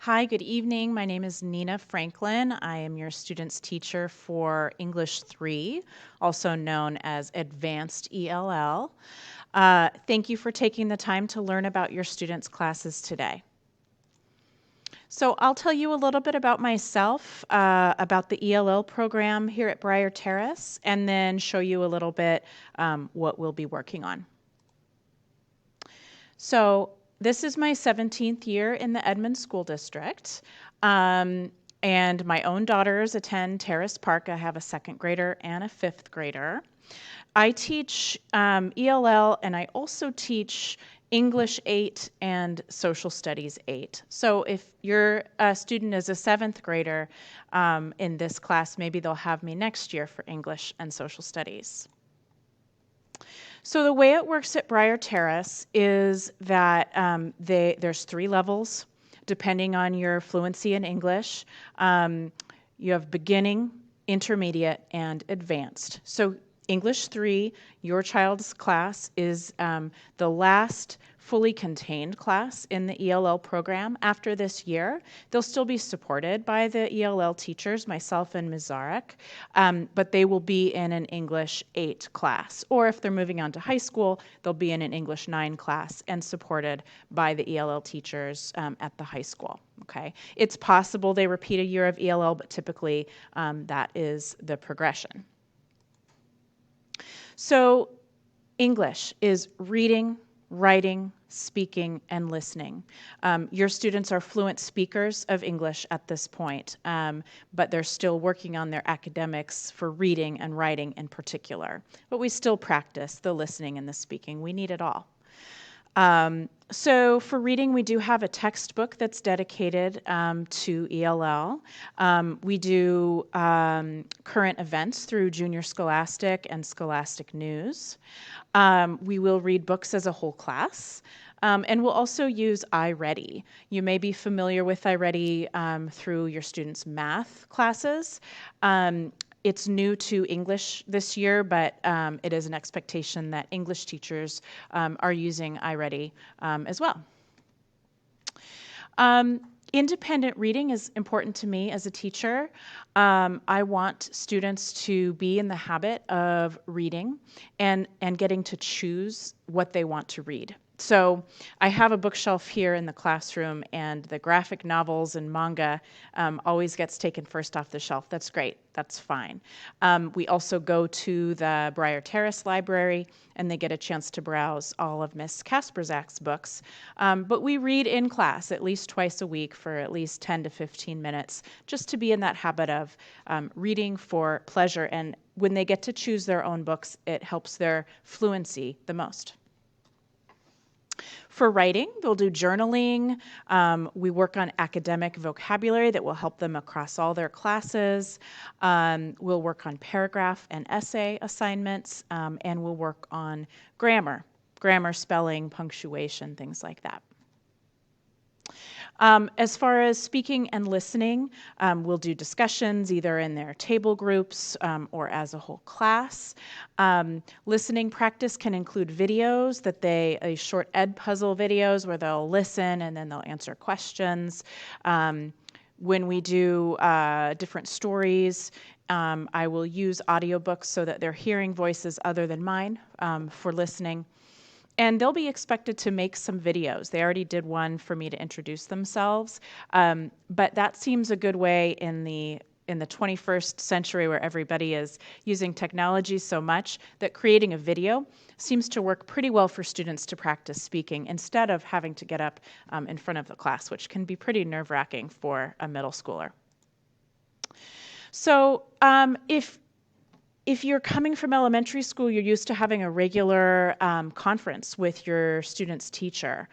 Hi, good evening. My name is Nina Franklin. I am your student's teacher for English 3, also known as Advanced ELL. Thank you for taking the time to learn about your students' classes today. So I'll tell you a little bit about myself, about the ELL program here at Briar Terrace, and then show you a little bit what we'll be working on. So this is my 17th year in the Edmond School District. And my own daughters attend Terrace Park. I have a second grader and a fifth grader. I teach ELL, and I also teach English 8 and Social Studies 8. So if your student is a seventh grader in this class, maybe they'll have me next year for English and Social Studies. So the way it works at Briar Terrace is that there's 3 levels depending on your fluency in English. You have beginning, intermediate, and advanced. So English 3, your child's class, is the last fully contained class in the ELL program. After this year, they'll still be supported by the ELL teachers, myself and Ms. Zarek, but they will be in an English 8 class. Or if they're moving on to high school, they'll be in an English 9 class and supported by the ELL teachers at the high school. Okay, it's possible they repeat a year of ELL, but typically that is the progression. So English is reading, writing, speaking, and listening. Your students are fluent speakers of English at this point, but they're still working on their academics for reading and writing in particular. But we still practice the listening and the speaking. We need it all. So for reading, we do have a textbook that's dedicated to ELL. We do current events through Junior Scholastic and Scholastic News. We will read books as a whole class. And we'll also use iReady. You may be familiar with iReady through your students' math classes. It's new to English this year, but it is an expectation that English teachers are using iReady as well. Independent reading is important to me as a teacher. I want students to be in the habit of reading and getting to choose what they want to read. So I have a bookshelf here in the classroom, and the graphic novels and manga always gets taken first off the shelf. That's great. That's fine. We also go to the Briar Terrace Library, and they get a chance to browse all of Miss Kasperzak's books. But we read in class at least twice a week for at least 10 to 15 minutes, just to be in that habit of reading for pleasure. And when they get to choose their own books, it helps their fluency the most. For writing, they'll do journaling. We work on academic vocabulary that will help them across all their classes. We'll work on paragraph and essay assignments, and we'll work on grammar, spelling, punctuation, things like that. As far as speaking and listening, we'll do discussions either in their table groups or as a whole class. Listening practice can include videos short ed puzzle videos where they'll listen and then they'll answer questions. When we do different stories, I will use audiobooks so that they're hearing voices other than mine for listening. And they'll be expected to make some videos. They already did one for me to introduce themselves, but that seems a good way in the 21st century where everybody is using technology so much that creating a video seems to work pretty well for students to practice speaking instead of having to get up in front of the class, which can be pretty nerve-wracking for a middle schooler. So if you're coming from elementary school, you're used to having a regular conference with your student's teacher.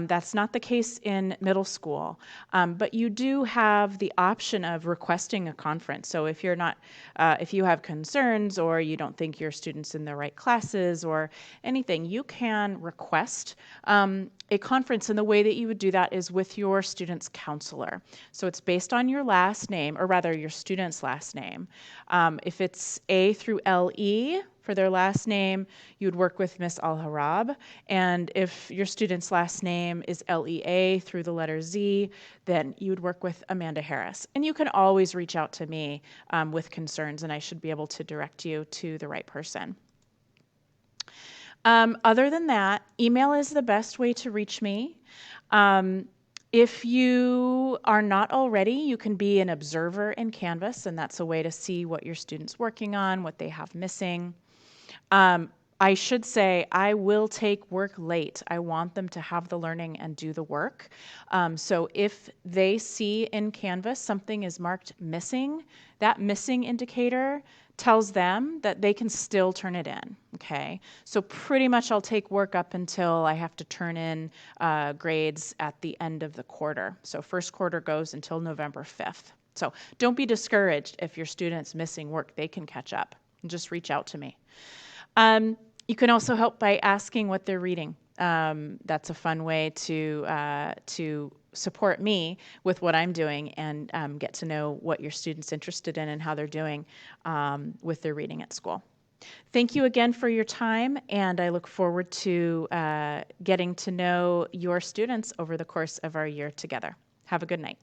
That's not the case in middle school, but you do have the option of requesting a conference. So if you have concerns or you don't think your student's in the right classes or anything, you can request a conference, and the way that you would do that is with your student's counselor. So it's based on your last name, or rather your student's last name. If it's A through LE, for their last name, you would work with Miss Al-Harab. And if your student's last name is Lea through the letter Z, then you would work with Amanda Harris. And you can always reach out to me with concerns, and I should be able to direct you to the right person. Other than that, email is the best way to reach me. If you are not already, you can be an observer in Canvas, and that's a way to see what your student's working on, what they have missing. I should say I will take work late. I want them to have the learning and do the work. So if they see in Canvas something is marked missing, that missing indicator tells them that they can still turn it in, okay? So pretty much I'll take work up until I have to turn in grades at the end of the quarter. So first quarter goes until November 5th. So don't be discouraged if your student's missing work. They can catch up. Just reach out to me. You can also help by asking what they're reading. That's a fun way to support me with what I'm doing and get to know what your student's interested in and how they're doing with their reading at school. Thank you again for your time, and I look forward to getting to know your students over the course of our year together. Have a good night.